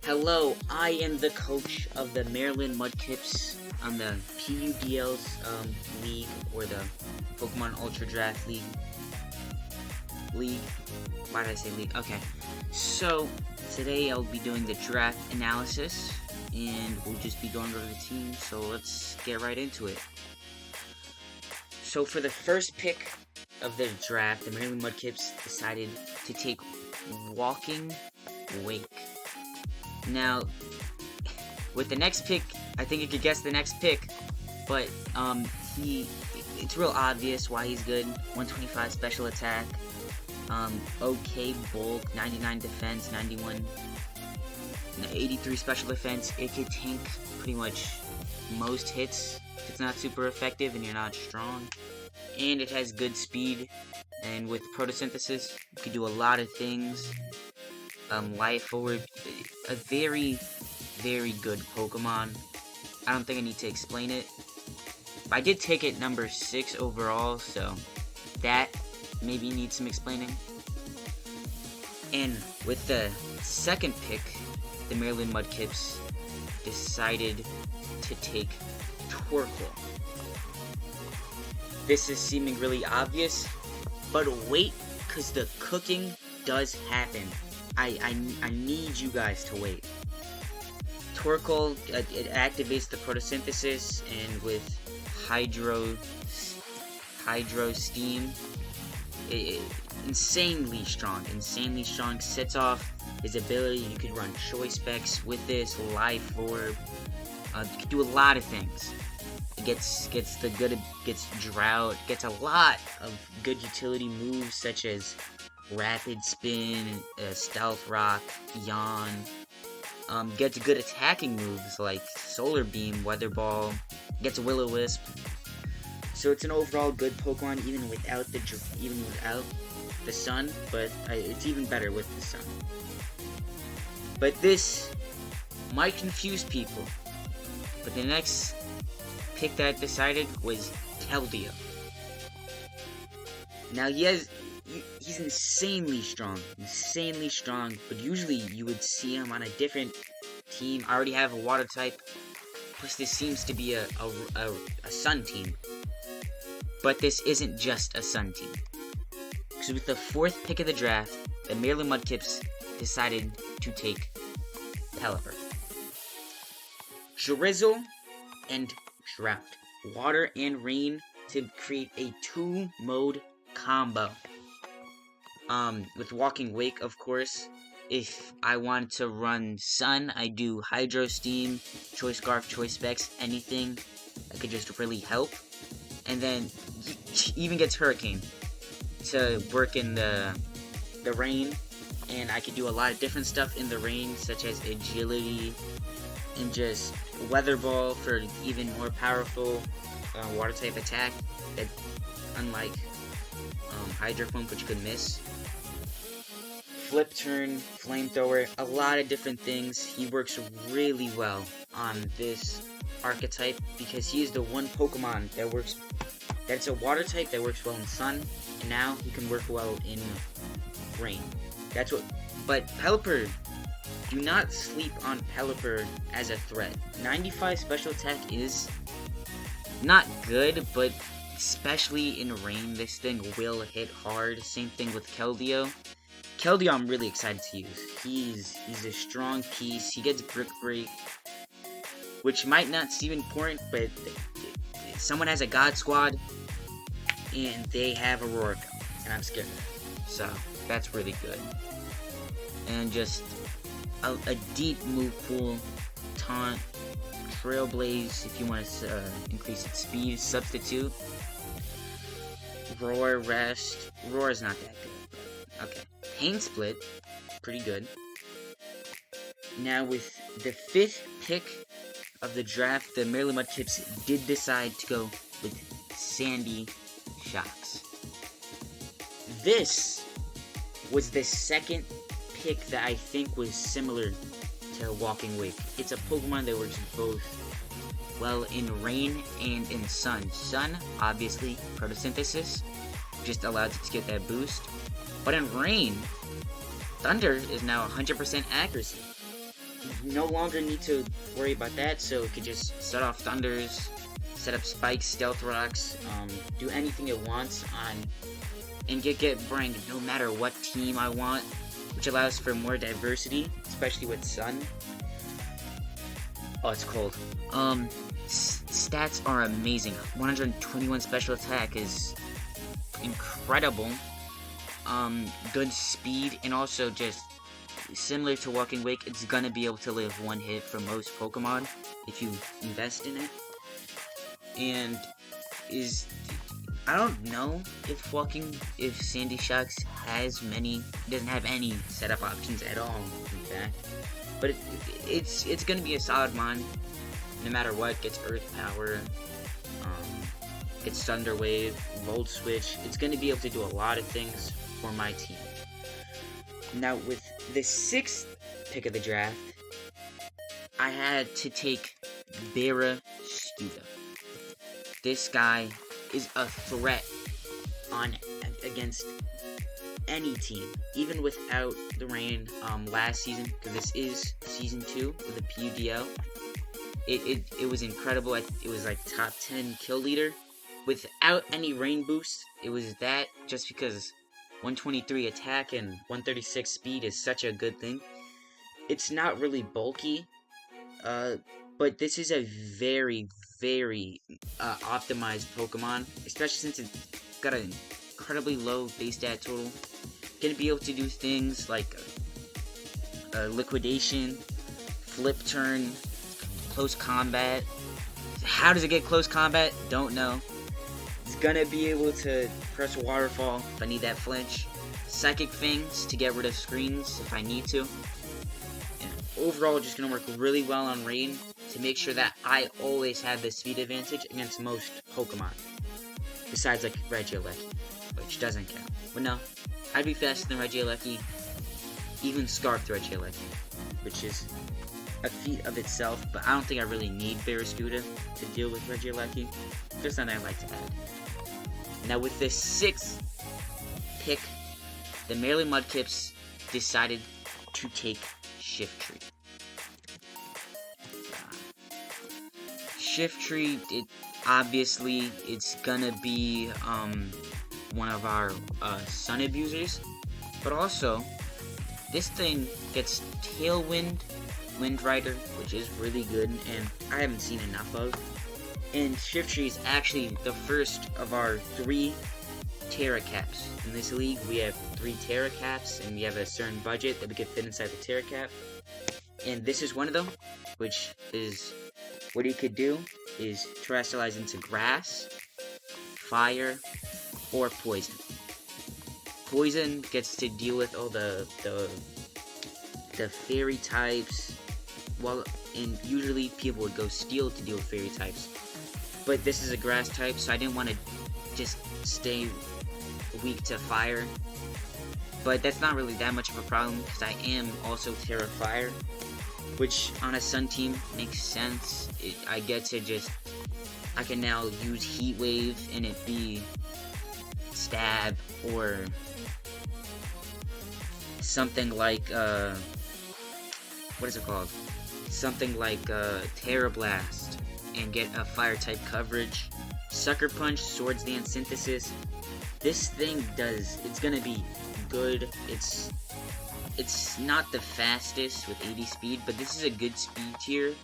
Hello, I am the coach of the Maryland Mudkips on the PUDL's league, or the Pokemon Ultra Draft League. Why did I say league? Okay, so today I'll be doing the draft analysis, and we'll just be going over the team, so let's get right into it. So for the first pick of the draft, the Maryland Mudkips decided to take Walking Wake. Now, with the next pick, I think you could guess the next pick, but it's real obvious why he's good. 125 special attack, okay bulk, 99 defense, 83 special defense. It could tank pretty much most hits if it's not super effective and you're not strong. And it has good speed, and with photosynthesis, you can do a lot of things. Life forward, a very, very good Pokemon. I don't think I need to explain it. I did take it number 6 overall, so that maybe needs some explaining. And with the second pick, the Maryland Mudkips decided to take Torkoal. This is seeming really obvious, but wait, because the cooking does happen. I need you guys to wait. Torkoal, it activates the photosynthesis, and with Hydro Steam, insanely strong, sets off his ability. You could run Choice Specs with this, Life Orb, you could do a lot of things. It gets Drought, gets a lot of good utility moves such as Rapid Spin, Stealth Rock, Yawn. Gets good attacking moves like Solar Beam, Weather Ball, gets Will-O-Wisp. So it's an overall good Pokemon even without the sun, but it's even better with the sun. But this might confuse people. But the next pick that I decided was Keldeo. Now he's insanely strong, but usually you would see him on a different team. I already have a water type, plus this seems to be a sun team. But this isn't just a sun team. So with the 4th pick of the draft, the Maryland Mudkips decided to take Pelipper. Drizzle and Drought. Water and Rain to create a 2-mode combo. With Walking Wake, of course. If I want to run Sun, I do Hydro Steam, Choice Scarf, Choice Specs, anything that could just really help. And then he even gets Hurricane to work in the rain, and I could do a lot of different stuff in the rain, such as Agility and just Weather Ball for even more powerful water type attack, that unlike Hydro Pump, which could miss. Flip Turn, Flamethrower, a lot of different things. He works really well on this archetype because he is the one Pokemon that's a water type that works well in sun, and now he can work well in rain. But Pelipper, do not sleep on Pelipper as a threat. 95 special attack is not good, but especially in rain, this thing will hit hard. Same thing with Keldeo. Keldeo I'm really excited to use. He's a strong piece. He gets Brick Break, which might not seem important, but someone has a God Squad, and they have Aurora, and I'm scared of that. So that's really good. And just a deep move pool, Taunt, Trailblaze if you want to increase its speed, Substitute, Roar, Rest. Roar is not that good. Okay. Pain Split, pretty good. Now with the 5th pick of the draft, the Maryland Mudkips did decide to go with Sandy Shocks. This was the second pick that I think was similar to Walking Wake. It's a Pokemon that works both well in rain and in sun. Sun, obviously, photosynthesis just allows it to get that boost. But in rain, Thunder is now 100% accuracy. no longer need to worry about that, so it could just set off thunders, set up spikes, stealth rocks, do anything it wants on, and get brain no matter what team I want, which allows for more diversity, especially with Sun. Oh, it's cold. Stats are amazing. 121 special attack is incredible. Good speed, and also just similar to Walking Wake, it's gonna be able to live one hit for most Pokemon if you invest in it. And I don't know if Sandy Shocks doesn't have any setup options at all, in fact. But it's gonna be a solid mon, no matter what. Gets Earth Power, gets Thunder Wave, Volt Switch. It's gonna be able to do a lot of things for my team. Now, with the 6th pick of the draft, I had to take Barraskewda. This guy is a threat against any team, even without the rain last season, because this is season 2 with the PUDL. It was incredible. It was like top 10 kill leader without any rain boost. It was that just because 123 attack and 136 speed is such a good thing. It's not really bulky, but this is a very, very optimized Pokemon, especially since it's got an incredibly low base stat total. Gonna be able to do things like liquidation, flip turn, close combat. How does it get close combat? Don't know. It's gonna be able to press waterfall if I need that flinch, psychic things to get rid of screens if I need to. And overall, just gonna work really well on rain to make sure that I always have the speed advantage against most Pokemon. Besides like Regielecki, which doesn't count. But no, I'd be faster than Regielecki, even Scarfed Regielecki, which is a feat of itself, but I don't think I really need Barraskewda to deal with Regielecki. Just something I'd like to add. Now with the 6th pick, the Maryland Mudkips decided to take Shiftry. Shiftry, obviously, it's gonna be one of our Sun abusers, but also this thing gets Tailwind, Windrider, which is really good, and I haven't seen enough of. And Shiftry is actually the first of our 3 Terra Caps. In this league, we have 3 Terra Caps, and we have a certain budget that we can fit inside the Terra Cap. And this is one of them, which is, what he could do is terrestrialize into Grass, Fire, or Poison. Poison gets to deal with all the Fairy types, well, and usually people would go Steel to deal with Fairy types. But this is a Grass type, so I didn't want to just stay weak to Fire. But that's not really that much of a problem, because I am also Terra Fire, which on a Sun team makes sense. I can now use Heat Wave and it be Stab or something like, what is it called? Something like Terra Blast and get a Fire type coverage. Sucker Punch, Swords Dance Synthesis. This thing it's gonna be good. It's not the fastest with 80 speed, but this is a good speed tier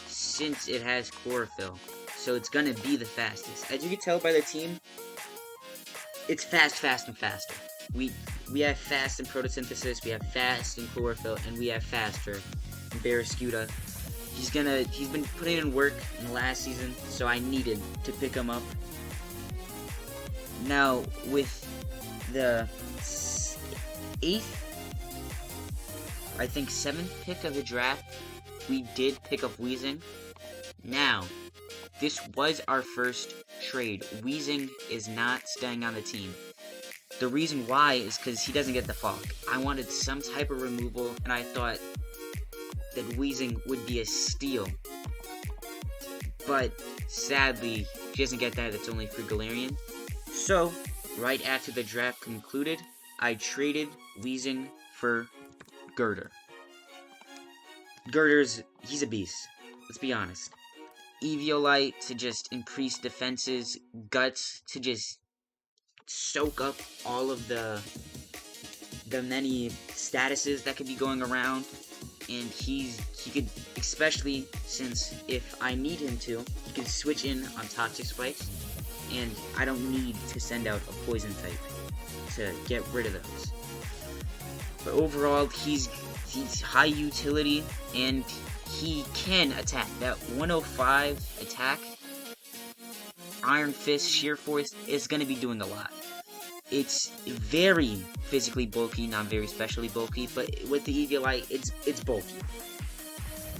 since it has Chlorophyll. So it's gonna be the fastest. As you can tell by the team, it's fast, and faster. We have fast in Photosynthesis, we have fast in Chlorophyll, and we have faster in Barraskewda. He's been putting in work in the last season, so I needed to pick him up. Now, with the 8th, I think 7th pick of the draft, we did pick up Weezing. Now, this was our first trade. Weezing is not staying on the team. The reason why is because he doesn't get the Fog. I wanted some type of removal, and I thought that Weezing would be a steal. But sadly, he doesn't get that. It's only for Galarian. So, right after the draft concluded, I traded Weezing for Girder. he's a beast. Let's be honest. Eviolite to just increase defenses, Guts to just soak up all of the many statuses that could be going around, and he could, especially since if I need him to, he can switch in on Toxic Spikes, and I don't need to send out a Poison type to get rid of those. But overall, he's high utility, and he can attack. That 105 attack, Iron Fist, Sheer Force, is going to be doing a lot. It's very physically bulky, not very specially bulky, but with the Eviolite, it's bulky.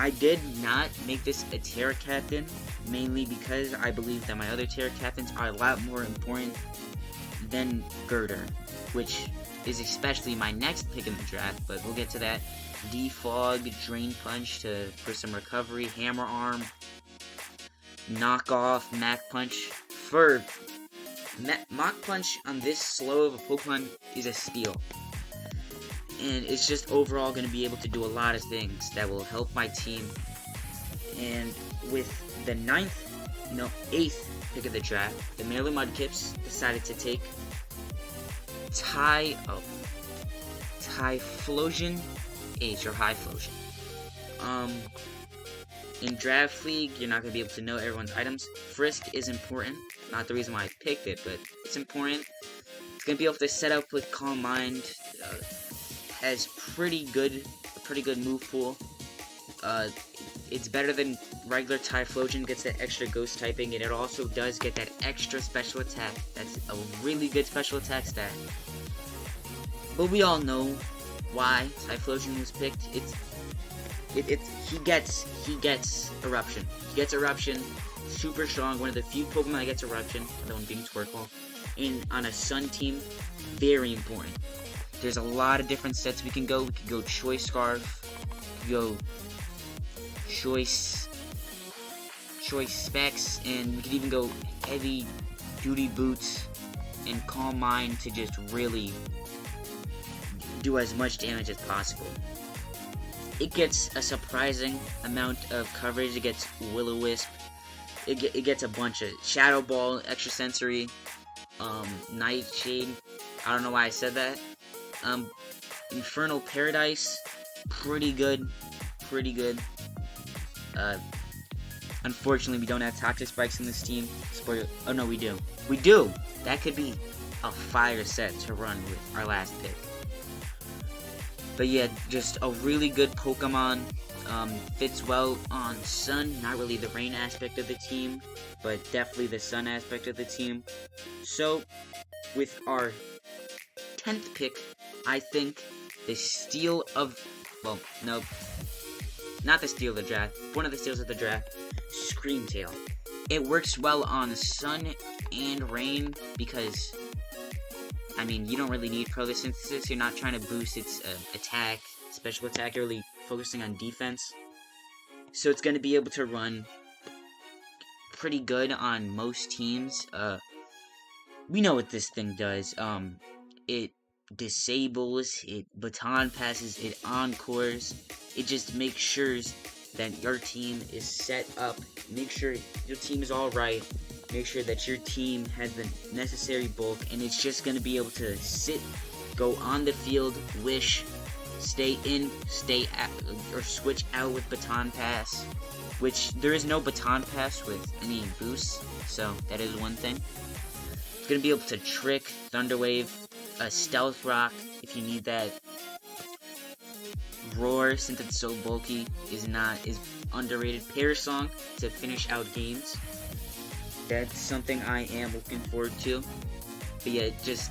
I did not make this a Terra Captain, mainly because I believe that my other Terra Captains are a lot more important than Girder, which is especially my next pick in the draft, but we'll get to that. Defog, Drain Punch for some recovery, Hammer Arm, Knockoff, Mach Punch. For Mach Punch on this slow of a Pokemon is a steal. And it's just overall going to be able to do a lot of things that will help my team. And with the 8th pick of the draft, the Maryland Mudkips decided to take Typhlosion H, or Highflosion. In Draft League, you're not going to be able to know everyone's items. Frisk is important. Not the reason why I picked it, but it's important. It's going to be able to set up with Calm Mind. Has a pretty good move pool. It's better than regular Typhlosion, gets that extra ghost typing, and it also does get that extra special attack. That's a really good special attack stat. But we all know why Typhlosion was picked. He gets Eruption. He gets Eruption, super strong, one of the few Pokemon that gets Eruption, the one being Twerkle. And on a Sun team, very important. There's a lot of different sets we can go. We could go Choice Scarf, we could go Choice Specs, and we could even go Heavy Duty Boots and Calm Mind to just really do as much damage as possible. It gets a surprising amount of coverage. It gets Will-O-Wisp. It gets a bunch of Shadow Ball, Extra Sensory, Nightshade. I don't know why I said that. Infernal Paradise, pretty good. Unfortunately, we don't have Toxic Spikes in this team. Spoiler. Oh no, we do. We do. That could be a fire set to run with our last pick. But yeah, just a really good Pokemon. Fits well on Sun, not really the Rain aspect of the team, but definitely the Sun aspect of the team. So, with our 10th pick, I think the steal of, well, no, not the steal of the draft, one of the steals of the draft, Screamtail. It works well on Sun and Rain because, I mean, you don't really need photosynthesis. You're not trying to boost its attack, special attack. You're really focusing on defense. So it's going to be able to run pretty good on most teams. We know what this thing does. It disables, it baton passes, it encores. It just makes sure that your team is set up. Make sure your team is all right. Make sure that your team has the necessary bulk, and it's just going to be able to sit, go on the field, wish, stay in, stay out, or switch out with Baton Pass, which there is no Baton Pass with any boosts, so that is one thing. It's going to be able to Trick, Thunder Wave, a Stealth Rock if you need that. Roar, since it's so bulky, is underrated. Parasong to finish out games. That's something I am looking forward to. But yeah, just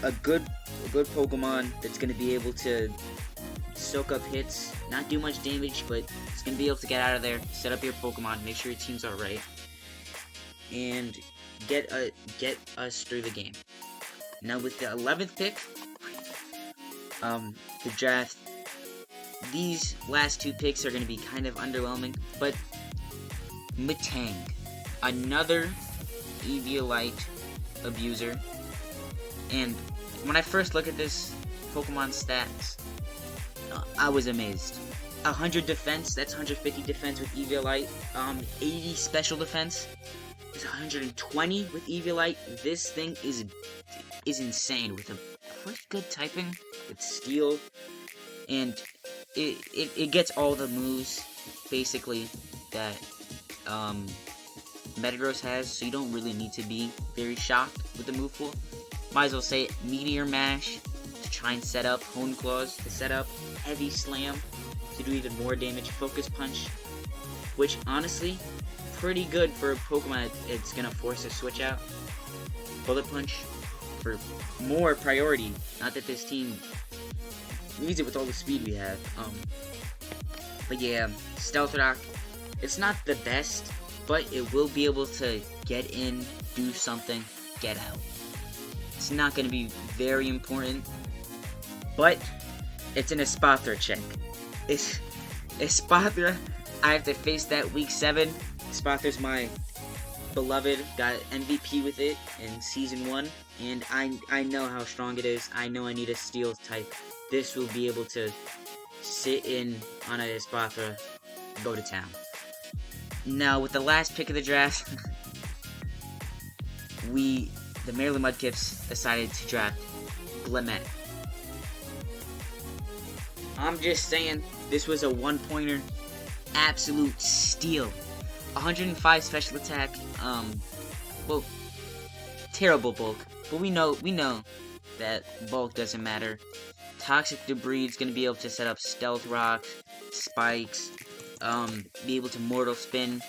a good Pokemon that's going to be able to soak up hits, not do much damage, but it's going to be able to get out of there, set up your Pokemon, make sure your team's alright, and get us through the game. Now with the 11th pick, the draft, these last two picks are going to be kind of underwhelming, but Metang, another Eviolite abuser, and when I first look at this Pokemon stats, I was amazed. 100 defense, that's 150 defense with Eviolite. 80 special defense is 120 with Eviolite. This thing is insane with a pretty good typing with Steel, and it gets all the moves basically that Metagross has, so you don't really need to be very shocked with the move pool. Might as well say Meteor Mash to try and set up, Hone Claws to set up, Heavy Slam to do even more damage, Focus Punch, which honestly, pretty good for a Pokemon it's gonna force a switch out. Bullet Punch for more priority, not that this team needs it with all the speed we have. But yeah, Stealth Rock, it's not the best, but it will be able to get in, do something, get out. It's not going to be very important, but it's an Espathra check. It's Espathra. I have to face that week 7. Espathra's my beloved. Got MVP with it in Season 1, and I know how strong it is. I know I need a Steel type. This will be able to sit in on a Espathra, go to town. Now, with the last pick of the draft, the Maryland Mudkips decided to draft Glimmet. I'm just saying, this was a one-pointer, absolute steal. 105 special attack, well, terrible bulk, but we know that bulk doesn't matter. Toxic Debris is going to be able to set up Stealth Rock, Spikes, be able to Mortal Spin.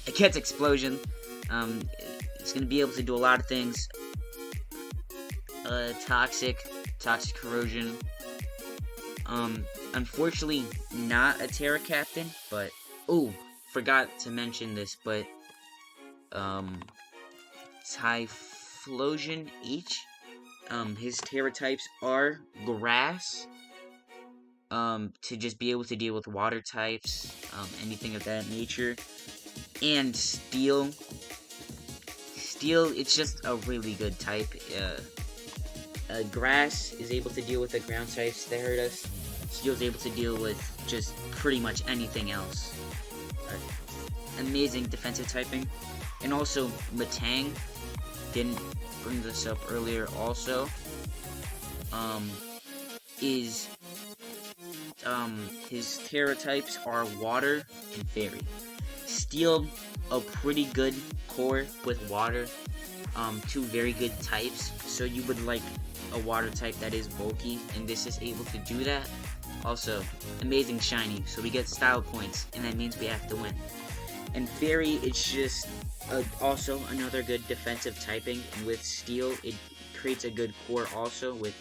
It gets Explosion. It's going to be able to do a lot of things. Toxic Corrosion. Unfortunately, not a Terra Captain, but, oh, forgot to mention this, but, Typhlosion H. His Terra types are Grass, to just be able to deal with Water types, anything of that nature, and Steel. Steel, it's just a really good type. Grass is able to deal with the ground types that hurt us. Steel's able to deal with just pretty much anything else. Amazing defensive typing. And also, Matang, didn't bring this up earlier also, his Terra types are Water and Fairy. Steel, a pretty good core with Water, 2 very good types, so you would like a Water type that is bulky, and this is able to do that. Also, amazing shiny, so we get style points, and that means we have to win. And Fairy, it's just also another good defensive typing, and with Steel, it creates a good core also with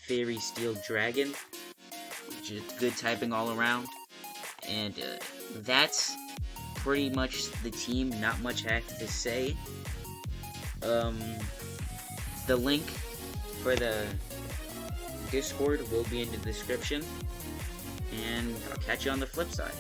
Fairy, Steel, Dragon. Just good typing all around. And that's pretty much the team. Not much I have to say. The link for the Discord will be in the description. And I'll catch you on the flip side.